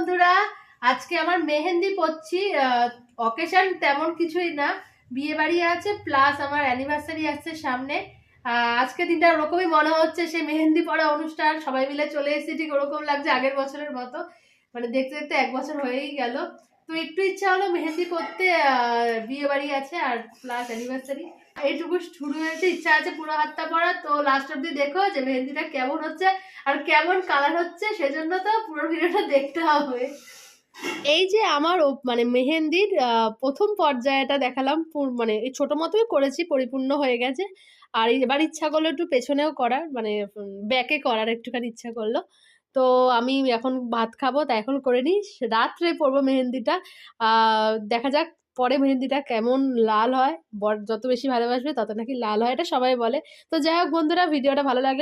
বন্ধুরা, আজকে আমার মেহেন্দি পড়ছি। অকেশন তেমন কিছুই না, বিয়ে বাড়ি আছে প্লাস আমার অ্যানিভার্সারি আসছে সামনে। আজকে দিনটা ওরকমই মনে হচ্ছে, সে মেহেন্দি পড়া অনুষ্ঠান, সবাই মিলে চলে এসেছি, ঠিক ওরকম লাগছে আগের বছরের মতো। মানে দেখতে দেখতে 1 বছর হয়েই গেল। তো একটু ইচ্ছা হলো মেহেন্দি করতে, বিয়ে বাড়ি আছে আর প্লাস অ্যানিভার্সারি, এইটুকু শুরু হয়েছে। ইচ্ছা আছে পুরো হাতটা পরা, তো লাস্ট অব্দি দেখো যে মেহেন্দিটা কেমন হচ্ছে আর কেমন কালার হচ্ছে, সেজন্য তো পুরো ভিডিওটা দেখতে হবে। এই যে আমার মানে মেহেন্দির প্রথম পর্যায়টা দেখালাম, মানে এই ছোট মতোই করেছি, পরিপূর্ণ হয়ে গেছে। আর এবার ইচ্ছা করলো একটু পেছনেও করার, মানে ব্যাকে করার একটুখানি ইচ্ছা করলো। তো আমি এখন ভাত খাবো, তাই এখন করে নিই, রাত্রে পরবো মেহেন্দিটা। দেখা যাক পরে মেহেন্দিটা কেমন লাল হয়। বর যত বেশি ভালোবাসবে তত নাকি লাল হয়, এটা সবাই বলে। তো যাই হোক বন্ধুরা, ভিডিওটা ভালো লাগলে